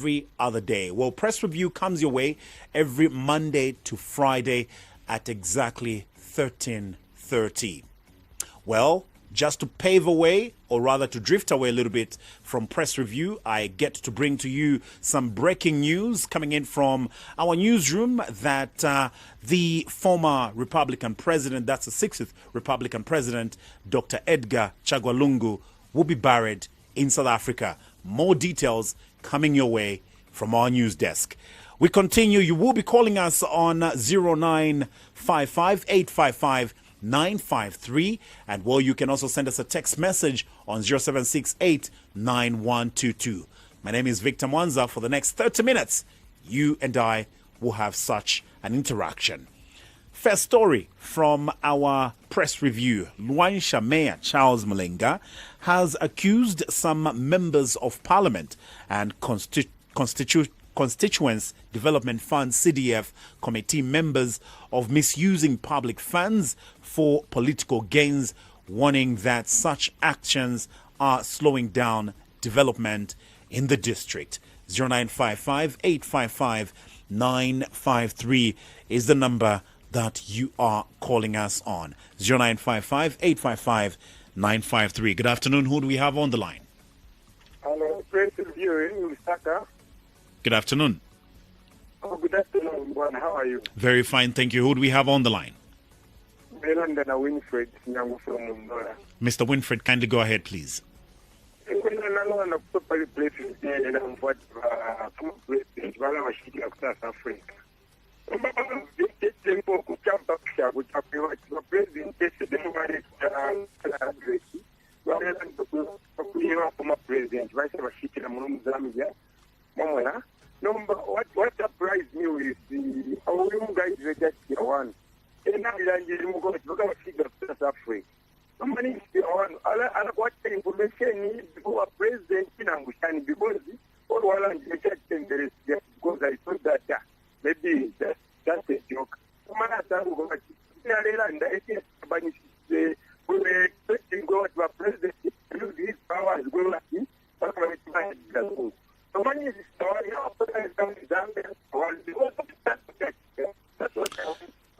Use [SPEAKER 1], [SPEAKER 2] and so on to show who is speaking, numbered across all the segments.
[SPEAKER 1] every other day. Well, Press Review comes your way every Monday to Friday at exactly 13:30. Well, just to pave away, or rather to drift away a little bit from Press Review, I get to bring to you some breaking news coming in from our newsroom that the former Republican president, that's the 6th Republican president, Dr. Edgar Chagwa Lungu, will be buried in South Africa. More details coming your way from our news desk. We continue. You will be calling us on 0955 855 953, and well, you can also send us a text message on 0768 9122. My name is Victor Mwanza. For the next 30 minutes, you and I will have such an interaction. First story from our Press Review. Luansha Mayor Charles Mulenga has accused some members of parliament and Constituents Development Fund CDF committee members of misusing public funds for political gains, warning that such actions are slowing down development in the district. 0955 855 953 is the number that you are calling us on. 0955 855 953. Good afternoon. Who do we have on the line?
[SPEAKER 2] Hello, Press Review, Mr.
[SPEAKER 1] Good afternoon.
[SPEAKER 2] Oh, good afternoon, everyone. How are you?
[SPEAKER 1] Very fine, thank you. Who do we have on the line?
[SPEAKER 2] Winfred.
[SPEAKER 1] Mr. Winfred, kindly go ahead, please.
[SPEAKER 2] What surprised me is our young guys reject the one. And now look at South Africa. Somebody is the one. I what the information is before president in Angushani because all while I'm rejecting there is just because I thought that maybe that's a joke. Someone has to go back to the we were expecting go to a president use his powers go like this. But someone is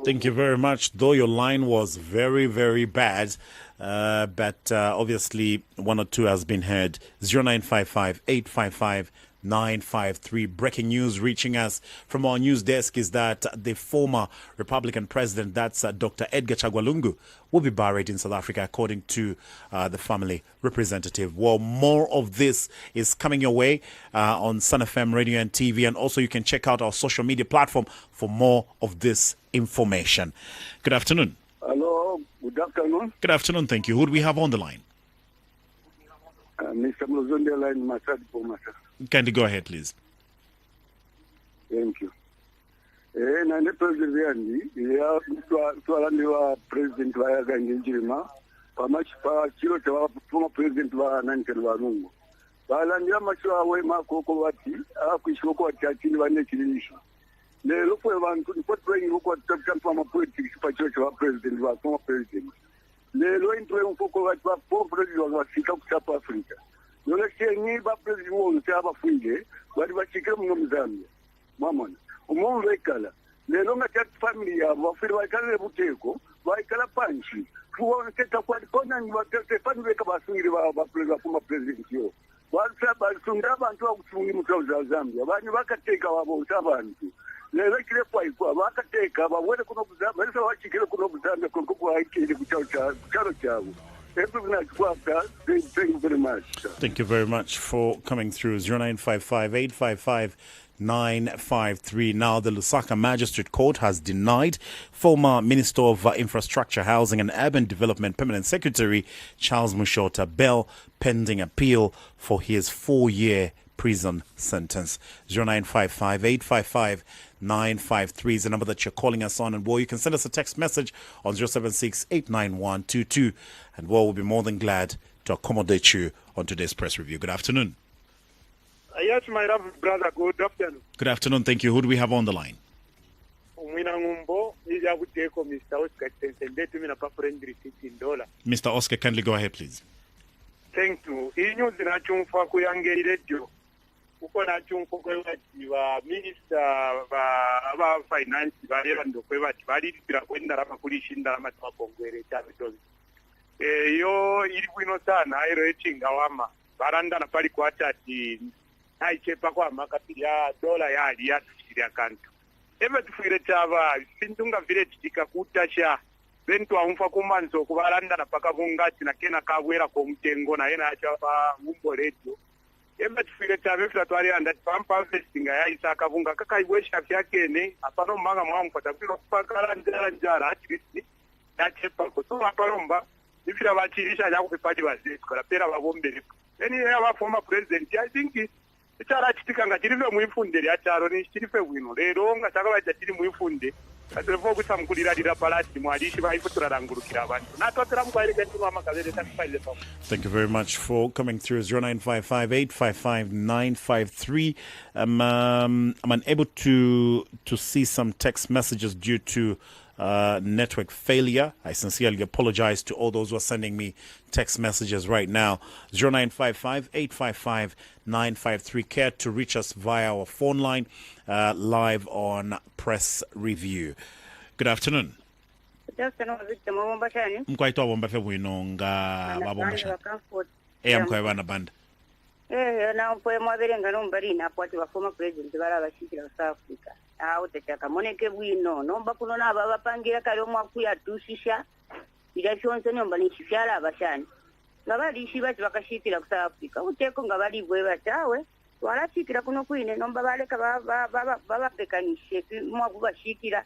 [SPEAKER 1] Thank you very much. Though your line was very, very bad, but obviously one or two has been heard. 0955 855 953. Breaking news reaching us from our news desk is that the former Republican president, that's Dr. Edgar Chagwa Lungu, will be buried in South Africa, according to the family representative. Well, more of this is coming your way on Sun FM radio and TV, and also you can check out our social media platform for more of this information. Good afternoon.
[SPEAKER 2] Hello, good afternoon.
[SPEAKER 1] Good afternoon, thank you. Who do we have on the line?
[SPEAKER 2] Mr. Mlozonde line, Masad Pomasa.
[SPEAKER 1] Kindly go ahead, please.
[SPEAKER 2] Thank you. And the president, wa president wa Ganjima, much chiro former president wa Nantel wa Lungu. Balandia machwa we makoko wati, akuishoko watachini wane kilinisho. Le lopo evantu ni pot bring huko tutapita former politics pa chocho wa president wa former president. Le lo intwe mfoko wati wa former president wa Afrika kusapa Afrika. Yole chenyi ba president wo ntaba fuile, wali bachike mu Zambia. Mamona. Umuntu wekala. Lelo ngathi family yabo bafike bayikhala ebuteko bayikhala phansi kuwona ketha kwakhona ngibathe fanele beka basungile ba president yo wasaba sunda abantu akusunga imuthawu za Zambia abanye bakateka wabo abantu lelo kile kwayikwa bakateka babone kuno kuzamba lesa wachikile kuno kuzamba konko ayikile kuchalo chabo. Thank you very much.
[SPEAKER 1] Thank you very much for coming through. 0955 855 953. Now, the Lusaka Magistrate Court has denied former Minister of Infrastructure, Housing and Urban Development Permanent Secretary Charles Mushota bail pending appeal for his 4-year prison sentence. 0955 855 953 is the number that you're calling us on. And well, you can send us a text message on 076 891 22. And well, we'll be more than glad to accommodate you on today's press review. Good afternoon.
[SPEAKER 2] Yes, my lovely brother, good afternoon.
[SPEAKER 1] Good afternoon, thank you. Who do we have on the line? Mr. Oscar, kindly go ahead, please.
[SPEAKER 2] Thank you.
[SPEAKER 3] ukona chunko kwevati vaminista vfinance vareva ndokwevati variripira kwendarama kulishindarama timagongwere chavitonzi yo iri kuinosanha iro yechingawama varandana pari kuatati naichepa kwamakapiri yadola yali yatushiri akantu eve tifuyire chava sindungavhire tichika kutasha ventwamfa kumanzo kuvarandana pakavungati nakena kawera komutengo nayena achapa umbo redio eve tifuyire chava efitatuarianda tipampavestinga yaisa akavunga kakaiweshafi yakene apano manga mwamufata kuiro kupakara njara atirisi nachepako so vaparomba ifira vachirisha chakupepachi vazesikola pera vavomberepo then yava former president I think icharachitika nga chirife muifunderi yacharo nichirife wino lero nga chakavaita chiri muifunde kaserefo kuti samukulirarira palati mwadishi vaifuturarangurukira vantu natotera mukwaireka chino makavere takufaile pamo.
[SPEAKER 1] Thank you very much for coming through. 0955-855-953. I'm unable to see some text messages due to network failure. I sincerely apologize to all those who are sending me text messages right now. 0955-855-953. Care to reach us via our phone line live on Press Review. Good afternoon. Mkwaito wabomba fe winonga wabomba sha. Mkwaibana band.
[SPEAKER 4] Na mpoe mwaberenga nombari na kwati wa former president bara bashikira South Africa. Utachaka moneke bwino nomba kuno naba bapangira kali omwakuya tushisha ila shonse nomba nishifyala abashani ngabali shibati bakashikira ku South Africa uteko ngabali bwe batawe walashikira kuno kwine nomba baleka baba pekanishe mwakubashikira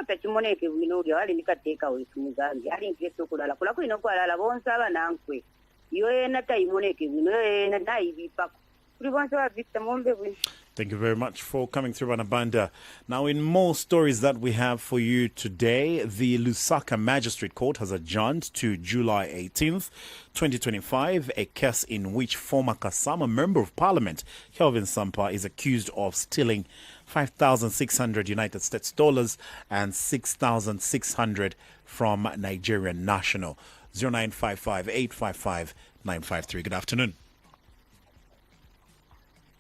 [SPEAKER 4] utachimoneke bwino uli wali nikateka wetu muzambi ali nkeso kulala kula kwino kwalala bonsa abanankwe iyo ena taimoneke bwino ena naibipako kuli bonsa wa Victor Mombe bwino.
[SPEAKER 1] Thank you very much for coming through, Anabanda. Now, in more stories that we have for you today, the Lusaka Magistrate Court has adjourned to July 18th, 2025, a case in which former Kasama Member of Parliament, Kelvin Sampa, is accused of stealing 5,600 United States dollars and 6,600 from Nigerian national. 0955-855-953. Good afternoon.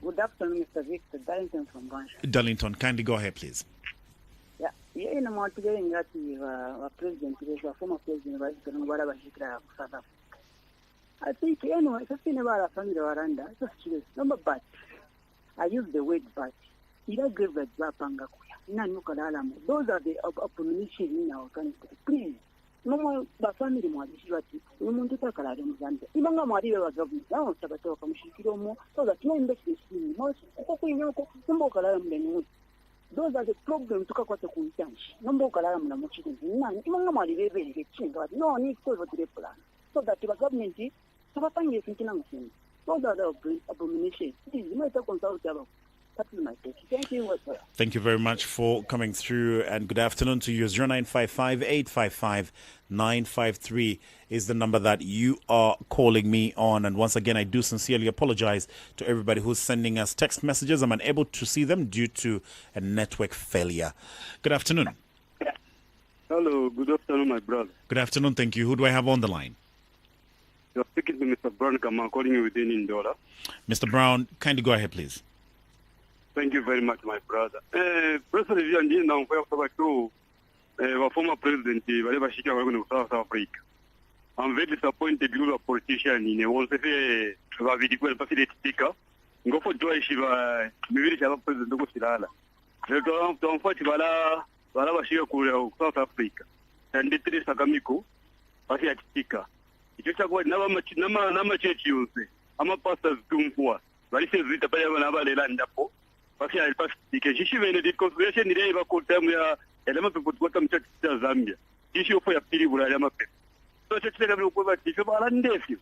[SPEAKER 4] Good afternoon, Mr. Victor. Darlington from Bansha.
[SPEAKER 1] Darlington, kindly go ahead, please.
[SPEAKER 4] Yeah, in a motivating that president, former president, South Africa. I think, anyway, it's a never a family Rwanda. It's serious. Number but. I use the word but. Those are the abominations in our country. Please. No more family mwalishirati umuntu takalari muzambia ibanga mwaliwe wa government nawo tabatoka mushikiro mo so that no investment in most okuyinyoko numbo kalala mleni. Those are the problems tukakwata kuitanshi numbo kalala mna muchiri nani ibanga mwaliwe bere chinga no need to go to the plan so that the government tabapange kintina musini. Those are the abominations. Please you might consult about. Thank you.
[SPEAKER 1] Thank you very much for coming through, and good afternoon to you. 0955-855-953 is the number that you are calling me on. And once again, I do sincerely apologize to everybody who's sending us text messages. I'm unable to see them due to a network failure. Good afternoon.
[SPEAKER 2] Hello, good afternoon, my brother.
[SPEAKER 1] Good afternoon, thank you. Who do I have on the line?
[SPEAKER 2] You're speaking to Mr. Brown Kama, calling you within Indola.
[SPEAKER 1] Mr. Brown, kindly go ahead, please.
[SPEAKER 2] Thank you very much, my brother. President Vianney now to former president South Africa. I'm very disappointed with a politician in a one say video facility speaker. Go for joy Shiva maybe president go Silala. Don't fight Vala South Africa. And the three Sakamiko, Pasia speaker. It just about Nama church use. I'm a pastor's doom for. But it is with the Payava land up. Basi ikeshishi vene di conservation ile iba kutambu ya elema kukuta mchati ya Zambia. Ishi ofo ya pili bula ya mape. So chete ile kwa tifu bala ndefu.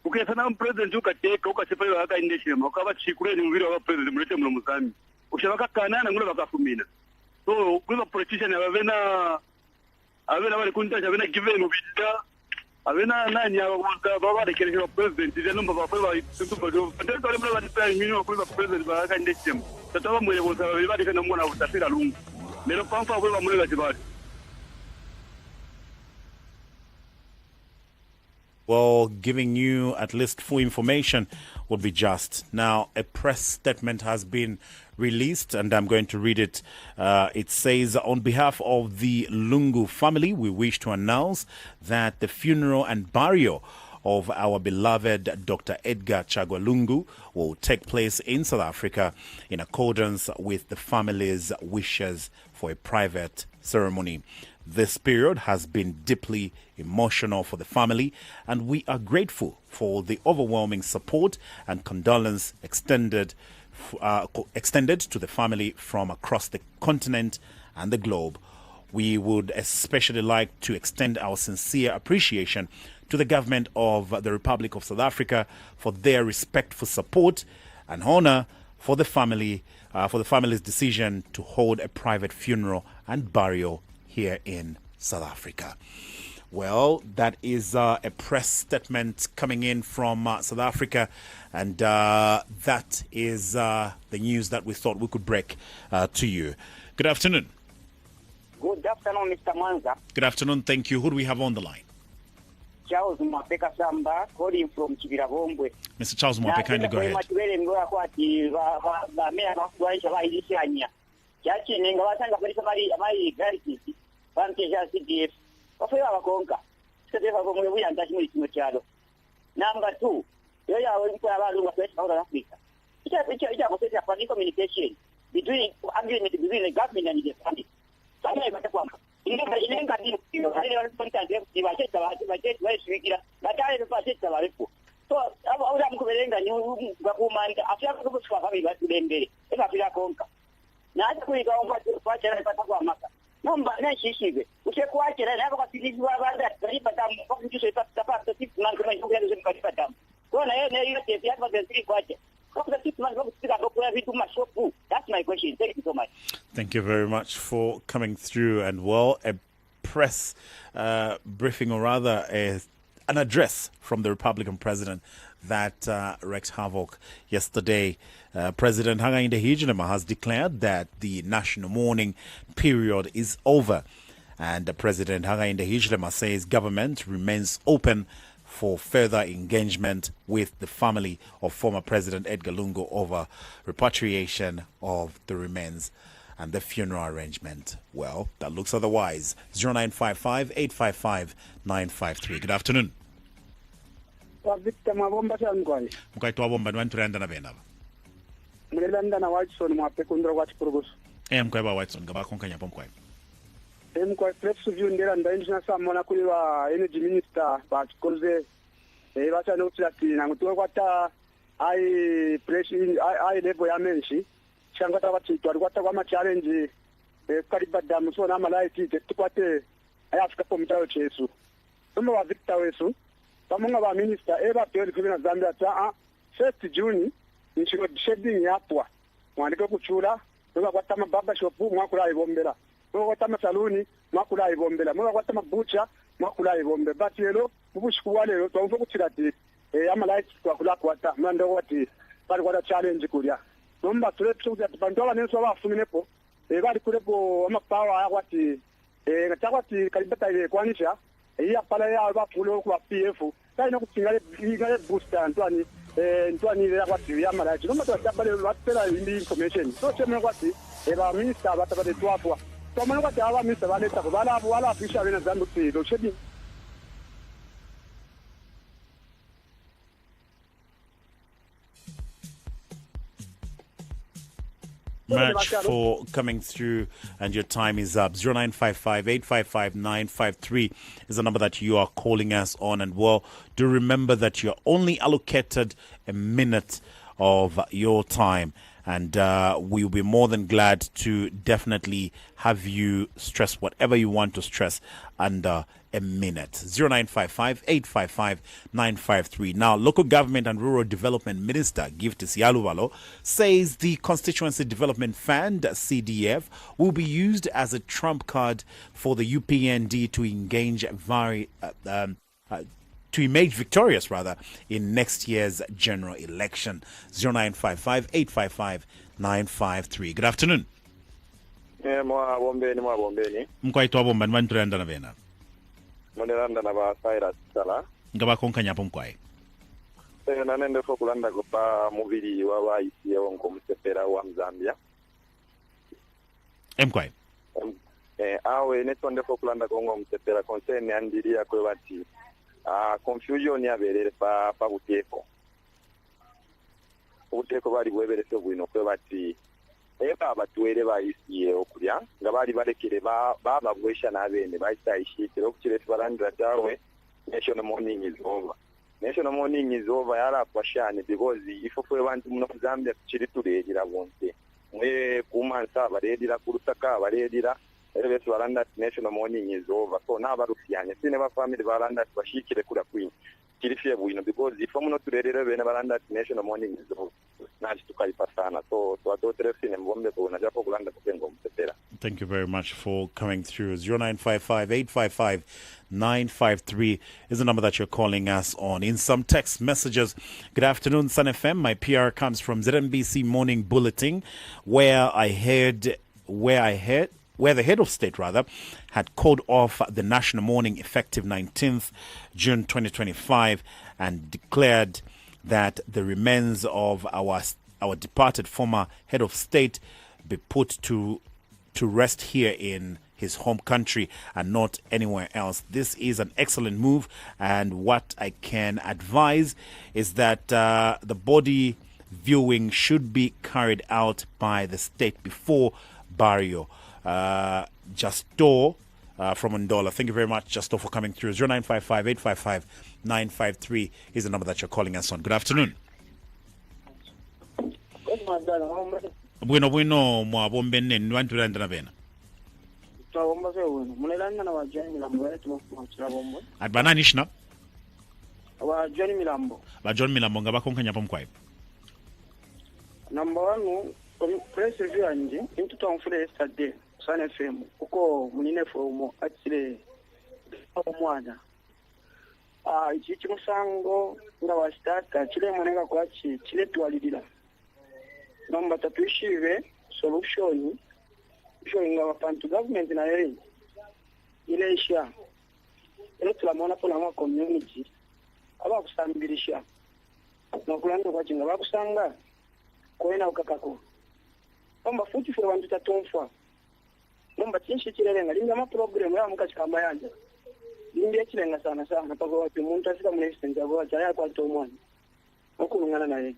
[SPEAKER 2] Ukisana president ukateka ukasepa waka indeshi makaba chikure ni mvira wa president mlete mlo Mzambi. Ushabaka kanana ngule bakafumina. So kwa politician avena wale kunta avena given ubida avena nani baba de kile president ile nomba baba tuntu ndio ndio ile baba de mimi kwa president baka indeshi. Tatawa mwele bosa bali kana mwana utafira lungu lero pampa kwa mwele gatibali.
[SPEAKER 1] Well, giving you at least full information would be just. Now, a press statement has been released, and I'm going to read it. It says, on behalf of the Lungu family, we wish to announce that the funeral and burial of our beloved Dr. Edgar Chagwa Lungu will take place in South Africa in accordance with the family's wishes for a private ceremony. This period has been deeply emotional for the family, and we are grateful for the overwhelming support and condolence extended to the family from across the continent and the globe. We would especially like to extend our sincere appreciation to the government of the Republic of South Africa for their respectful support and honor for the family, for the family's decision to hold a private funeral and burial here in South Africa. Well, that is a press statement coming in from South Africa, and that is the news that we thought we could break to you. Good afternoon.
[SPEAKER 5] Good afternoon, Mr. Mwanza.
[SPEAKER 1] Good afternoon, thank you. Who do we have on the line?
[SPEAKER 5] Charles Mwapeka Samba, calling from Chibirabombwe.
[SPEAKER 1] Mr. Charles Mwapeka, kindly go ahead.
[SPEAKER 5] Number two, communication between agreement between the government and the family. That's my question. Thank you so much.
[SPEAKER 1] Thank you very much for coming through. And well, a press briefing, or rather an address from the Republican president that wreaked havoc yesterday. President Hakainde Hichilema has declared that the national mourning period is over. And President Hakainde Hichilema says government remains open for further engagement with the family of former President Edgar Lungu over repatriation of the remains and the funeral arrangement. Well, that looks otherwise. 0955 855 953. Good afternoon.
[SPEAKER 2] press review ndera ndainjina samona kuri va energy minister batikoze vachane kuti ati nangutuwe kwata ai level ya menshi changata vati twari kwata kwa challenge kariba damu so na malaiti tikwate ayafika pomtayo chesu somo wa Victor wesu pamonga va minister eba peli kubina Zambia ta 1st June nchiko shedding yapwa mwandike kuchula ngoba kwata mababa shop mwakula ibombera kwata masaluni mwakula ibombela mwa kwata mabucha mwakula ibombe but lero mubushikuwa lero twumva kutirati amalaiti twakula kwata mando wati bali kwata challenge kulya nomba tuletu kuti bantu abanenso bafuminepo bali kulepo amapawa akwati ngatakwati kalibata ile kwanisha iya pala ya bafulo kwa PF kaina kutingale ingale booster ntwani ile akwati ya malaiti nomba twabale batela information so chemwe kwati ba minister batabade twapwa tomana kwati aba minister baleta ko bala fisha bena zandu tilo shedi.
[SPEAKER 1] Much for coming through, and your time is up. 0955 855 953 is the number that you are calling us on. And well, do remember that you're only allocated a minute of your time, and we'll be more than glad to definitely have you stress whatever you want to stress under a minute. 0955 855 953. Now, Local Government and Rural Development Minister Giftis Yaluvalo says the Constituency Development Fund CDF will be used as a trump card for the UPND to engage to emerge victorious in next year's general election. 0955 855 953. Good afternoon.
[SPEAKER 3] mwabombeni
[SPEAKER 1] Mkwaitwa bomba nwanturenda na vena.
[SPEAKER 3] Mwenelanda na ba Cyrus Sala
[SPEAKER 1] ngabakonka nyapo mkwae
[SPEAKER 6] nanende fokulanda kupa mubiri wabaisiye wonko musepera wa Zambia
[SPEAKER 1] mkwae
[SPEAKER 6] awe netonde fokulanda kongo musepera concern andiria kwe bati confusion yaberere pa buteko bali bweberese bwino kwe bati eba batwere baisiye okulya nga bali balekere baba bwesha nabene baisayishikire okukire tubarandira tawe national morning is over. National morning is over yala kwashane because ifo kwe bantu muno Zambia kiri tuledira bonse mwe kumansa baledira kurutaka baledira ebe tubaranda national morning is over so na barufyanye sine ba family baranda bashikire kula kwini kiri fye bwino because ifo muno tuledira bene baranda national morning is over na tukalipa sana so atotere sine mbombe ko na japo kulanda kupengo mtetera.
[SPEAKER 1] Thank you very much for coming through. 0955-855-953 is the number that you're calling us on. In some text messages, good afternoon, Sun FM. My PR comes from ZNBC Morning Bulletin, where the head of state had called off the national mourning effective 19th June 2025 and declared that the remains of our departed former head of state be put to rest here in his home country and not anywhere else. This is an excellent move, and what I can advise is that the body viewing should be carried out by the state before burial. Justo from Ndola. Thank you very much, Justo, for coming through. 0955-855-953 is the number that you're calling us on. Good afternoon. Bueno, mwabombe nene wanturanda bena.
[SPEAKER 5] Tawomba se wona. Munelanga na wajani milambo yetu mwachirabombo.
[SPEAKER 1] Adbanani shina?
[SPEAKER 5] Wajani milambo.
[SPEAKER 1] Wajani milambo ngabakonka nyapo mkwae.
[SPEAKER 5] Number 1 press review anje into town for yesterday Sun FM uko munine fomo atile omwana. Ichi chimusango nga wastaka chile mwaneka kwachi chile twalidila. Namba tatuishive solution nga wapantu government na yeye ile isha ile tulamona pona mwa community aba kusambirisha nokulanda kwa chinga bakusanga koena ukakako namba futi for wantu tatonfa namba tinshi chilelenga linga ma program ya mukachikamba yanja linga chilenga sana pako watu muntu asika munesenza kwa chaya kwa tomwana okulungana na yeye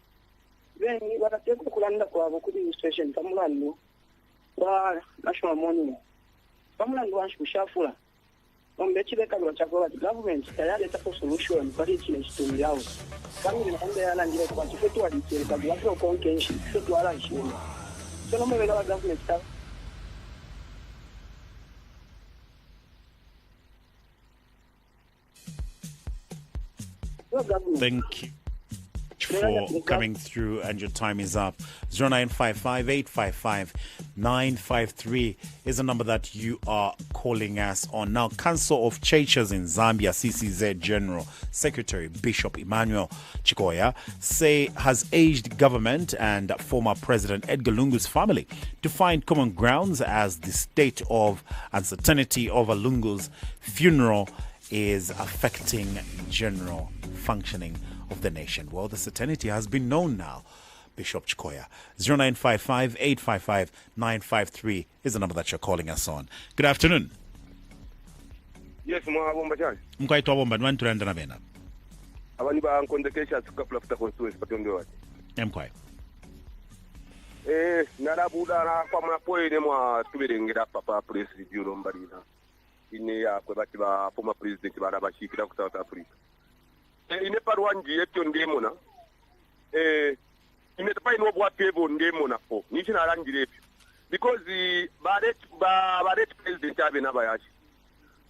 [SPEAKER 5] then watateka kulanda kwa bukudi station kamulando wa national morning kamulando washushafula ombe chileka kwa chakula government tayari itapo solution kwa hili chitumbi yao kama ni mambo yana ngire kwa chifu alipeleka kwa watu konkenshi kitu wala shule sio mambo ya government staff.
[SPEAKER 1] Thank you for coming through, and your time is up. 0955-855-953 is the number that you are calling us on. Now, Council of Churches in Zambia, CCZ General Secretary Bishop Emmanuel Chikoya has urged government and former President Edgar Lungu's family to find common grounds as the state of uncertainty over Lungu's funeral is affecting general functioning of the nation. Well, the certainty has been known now. Bishop Chikoya. 0955-855-953 is the number that you're calling us on. Good afternoon.
[SPEAKER 3] Yes, mwabomba chani.
[SPEAKER 1] Mkwaitwa bomba nwanturanda na bena.
[SPEAKER 3] Abani ba nkondekesha tukapula futa constituency patongo wati.
[SPEAKER 1] Mkwai.
[SPEAKER 3] Narabuda na kwa mwapoe mwa tuberengera papa press review lombarina. Ine ya kwa bati ba former president barabashikira ku South Africa. Ine parwanji yetu ndemona imetapa ino bwa table ndemona po nichi narangirepi because baret president abe nabayashi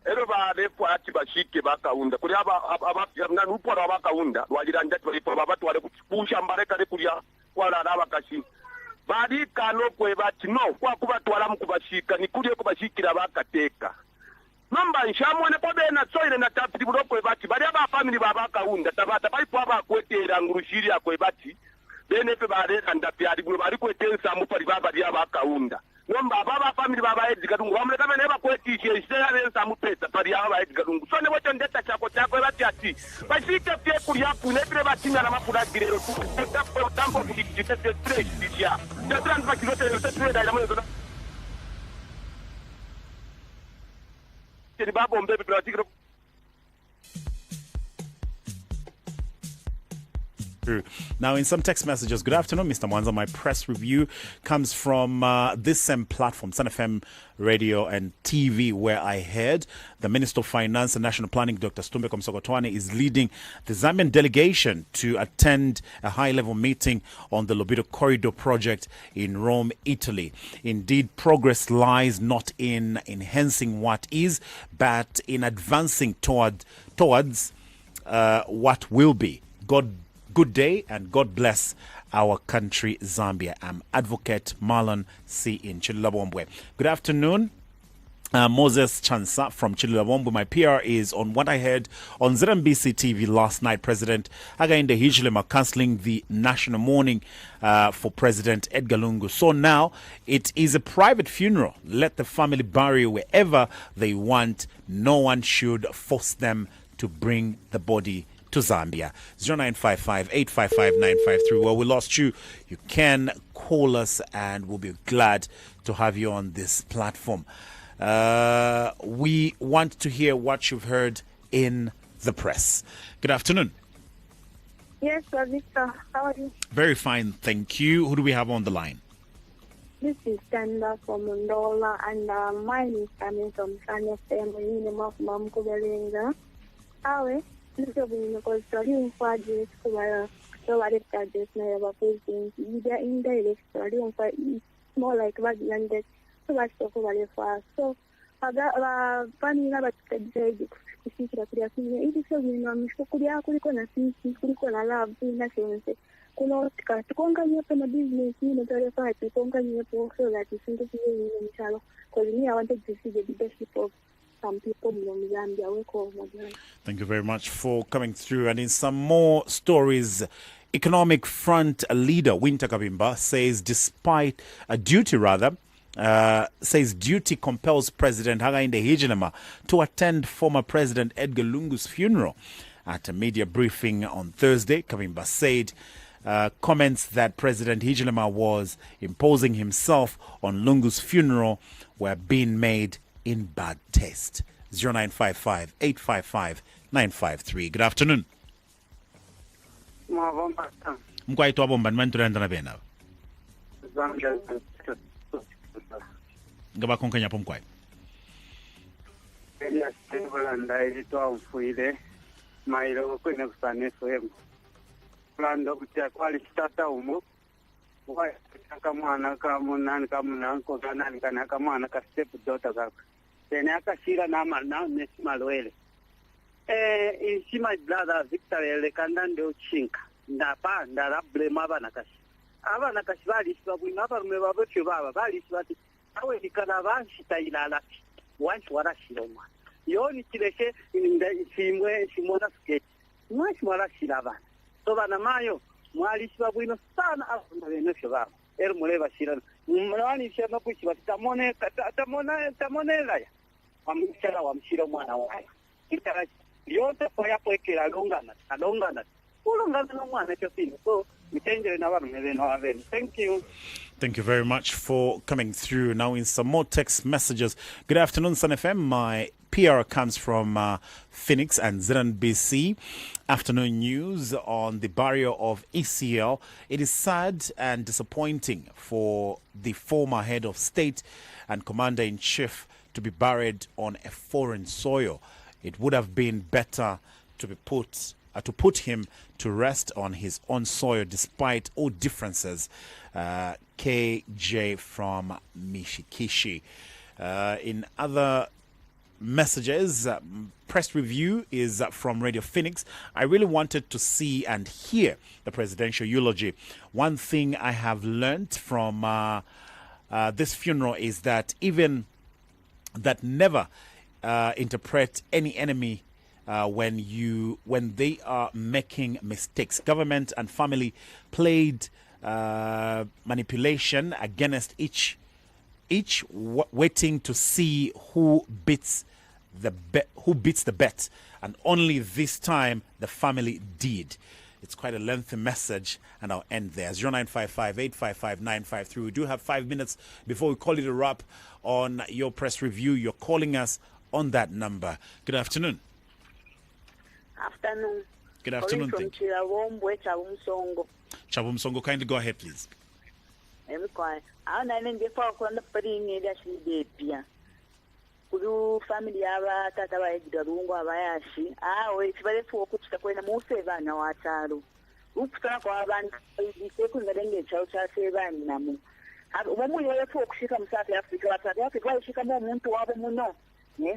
[SPEAKER 3] ero babe kwa ati bashike bakaunda kuri aba na rupo abakaunda wajiranja twa babatu wale kuchipusha mbareka le kulia kwala abakashi badi kano kwe bati no kwa kubatwala mukubashika nikuriye kubashikira bakateka namba nshamone pobena soine na tapiti bulokwe bati bali aba family babakaunda tabata bali kwa bakwetera ngurushiri akwe bati benepe bale kanda pyali bulo bali kwetensa mu pali baba bya bakaunda Wamba baba family baba Edgar Lungu. Wamleta never poetry. Is there some pesa for the hour Edgar Lungu. So never turn that chako ati. But see the people you have to never think na mapura girero. Tampo kujitete straight this year. The transfer kilote trade ya mwana. Kiri babo mbebe bila tigro.
[SPEAKER 1] Now, in some text messages, good afternoon, Mr. Mwanza. My press review comes from this same platform, Sun FM Radio and TV, where I heard the Minister of Finance and National Planning, Dr. Stumbe Komsokotwane, is leading the Zambian delegation to attend a high-level meeting on the Lobito Corridor project in Rome, Italy. Indeed, progress lies not in enhancing what is, but in advancing towards what will be. Good day and God bless our country, Zambia. I'm Advocate Marlon C. in Chililabombwe. Good afternoon. Moses Chansa from Chililabombwe. My PR is on what I heard on ZMBC TV last night. President Hakainde Hichilema cancelling the national mourning for President Edgar Lungu. So now it is a private funeral. Let the family bury wherever they want. No one should force them to bring the body to Zambia. 0955-855-953. Well, we lost you. You can call us and we'll be glad to have you on this platform. We want to hear what you've heard in the press. Good afternoon.
[SPEAKER 7] Yes, Victor. How are you?
[SPEAKER 1] Very fine, thank you. Who do we have on the line?
[SPEAKER 7] This is Tanda from Mondola, and mine is coming from Sun FM, in the mouth of Mamko. Awe, because studying for this, so what if that just never president, either indirect studying for more like what landed, so much talk about it fast. So, funny about the kufikira kuliafinya ili sio mwisho kulia kuliko na sisi kuliko na love na sense kuna tukonga na business ni ndio kwa tukonga nyepo so that you think you mchalo because me I wanted to see the leadership of some people in Zambia.
[SPEAKER 1] Thank you very much for coming through. And in some more stories, Economic Front leader Winter Kabimba says duty compels President Hakainde Hichilema to attend former President Edgar Lungu's funeral. At a media briefing on Thursday, Kabimba said comments that President Hichilema was imposing himself on Lungu's funeral were being made in bad taste. 0955-855-953. Good afternoon. Mkwaitwa bomba nmani tunaenda bena. Ngaba konkanya po mkwai.
[SPEAKER 3] Elias Timbolanda editwa mfuile mailo kwene kusane FM. Plando kutia kwali kitata umu. Wai kamwana kamunani kamunanko kanani kana kamwana ka step daughter kako. Tene akashira na nesimalwele. Inshima brother Victor Elekandande uchinka. Ndapa ndarablema abanakashi. Abanakashi balishwa bwina barume babotyo baba balishwa ati awe nikana banshita ilala. Wanshi warashiroma. Yoni kileshe simona skate. Mwashi warashira abana. So bana mayo mwalishwa bwino sana abana benosho baba. Muleba shirana. Mwani shema kuchi tamone laya. Wamshara wamshira mwana wayo. Kitara yote poya kwekera alongana. Ulongana no mwana chofini. So mitendele na barume beno abeni. Thank you.
[SPEAKER 1] Thank you very much for coming through. Now in some more text messages. Good afternoon, Sun FM. My PR comes from Phoenix and ZNBC. Afternoon news on the burial of ECL. It is sad and disappointing for the former head of state and commander-in-chief to be buried on a foreign soil. It would have been better to put him to rest on his own soil despite all differences. KJ from Mishikishi. In other messages, press review is from Radio Phoenix. I really wanted to see and hear the presidential eulogy. One thing I have learned from this funeral is that never interpret any enemy when they are making mistakes. Government and family played manipulation against each each waiting to see who beats the bet, and only this time the family did. It's quite a lengthy message, and I'll end there. 0955-855-953. We do have 5 minutes before we call it a wrap on your press review. You're calling us on that number. Good afternoon.
[SPEAKER 8] Afternoon.
[SPEAKER 1] Good afternoon.
[SPEAKER 8] From Chabumsongo.
[SPEAKER 1] Chabumsongo, kindly go ahead, please.
[SPEAKER 8] I'm quiet. I'm not in the park on the Parini, actually, the Pia. Kuru family aba tata ba Egidalungu abayashi it's very for kuchita kwena museva na watalo ukutana kwa abantu isekungalenge chawo chaseva namu umuntu yethu okushika msathu Africa bathathu Africa bayishika umuntu wabo muno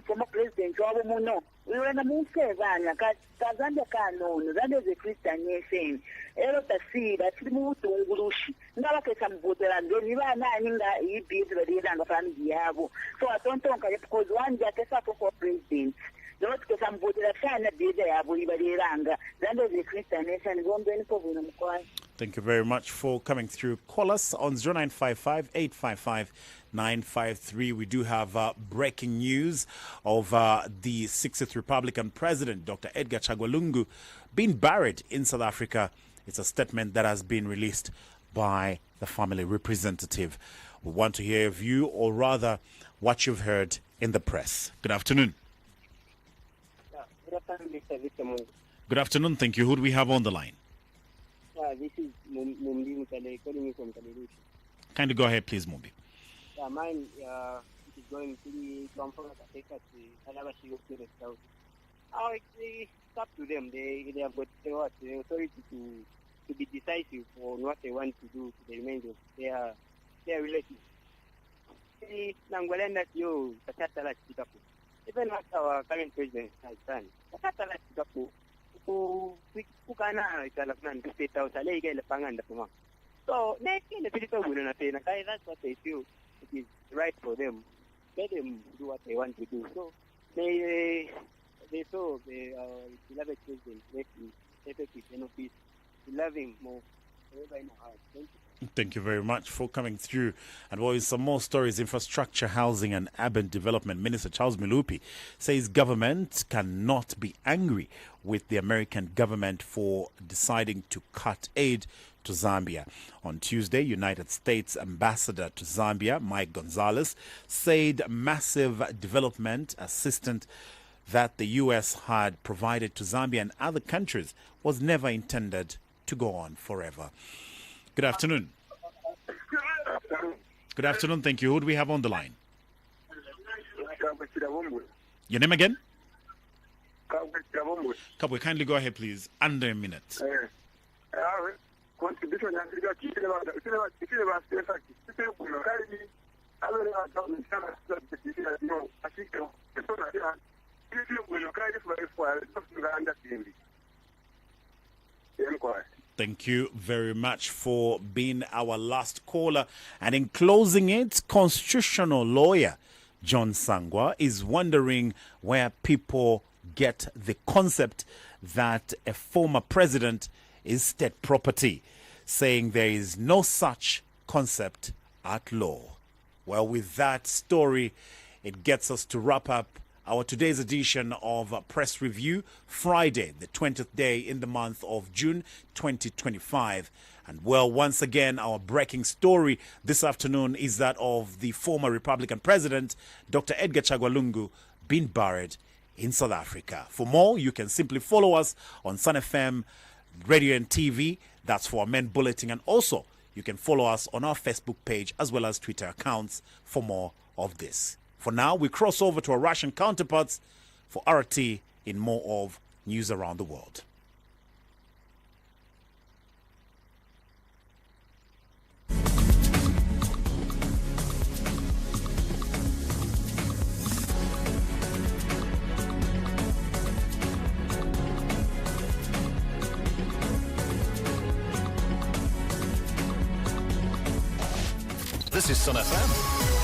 [SPEAKER 8] former president wabo muno wena museva ka Zambia kanono Zambia is a Christian nation ero tasira tiri mutungulushi ngabakhetha mvutela ngeni bana ninga ibhizi baliranga family yabo so atontonka because one day akesa for president not khetha mvutela shana bhizi yabo ibaliranga Zambia is a Christian nation ngombeni povuno mkwani.
[SPEAKER 1] Thank you very much for coming through. Call us on 0955-855-953. We do have breaking news of the 60th Republican President, Dr. Edgar Chagwa Lungu, being buried in South Africa. It's a statement that has been released by the family representative. We want to hear your view, or rather, what you've heard in the press. Good afternoon.
[SPEAKER 9] Good afternoon, Mr. Victor.
[SPEAKER 1] Good afternoon. Thank you. Who do we have on the line?
[SPEAKER 9] This is Mumbi Mutale calling you from Kalilushi.
[SPEAKER 1] Kindly go ahead, please, Mumbi.
[SPEAKER 9] Mine is going to be comfort to take us to Alabashi to the south. It's up to them. They have got the authority to be decisive on what they want to do to the remainder of their relatives. Even what our current president has done, so that's what they feel it is right for them. Let them do what they want to do. So they saw the beloved president effective in office. We love him more. Thank you.
[SPEAKER 1] Thank you very much for coming through. And well, some more stories. Infrastructure, housing and urban development Minister Charles Milupi says government cannot be angry with the American government for deciding to cut aid to Zambia. On Tuesday, United States Ambassador to Zambia, Mike Gonzalez, said massive development assistance that the U.S. had provided to Zambia and other countries was never intended to go on forever. Good afternoon. Good afternoon. Thank you. Who do we have on the line? Your name again? Kabwe, kindly go ahead, please. Under a minute. Thank you very much for being our last caller. And in closing it, constitutional lawyer John Sangwa is wondering where people get the concept that a former president is state property, saying there is no such concept at law. Well, with that story, it gets us to wrap up our today's edition of Press Review, Friday, the 20th day in the month of June 2025. And well, once again, our breaking story this afternoon is that of the former Republican president, Dr. Edgar Chagwa Lungu, being buried in South Africa. For more, you can simply follow us on Sun FM, Radio and TV. That's for our main bulletin. And also, you can follow us on our Facebook page as well as Twitter accounts for more of this. For now, we cross over to our Russian counterparts for RT in more of news around the world.
[SPEAKER 10] This is Sun FM.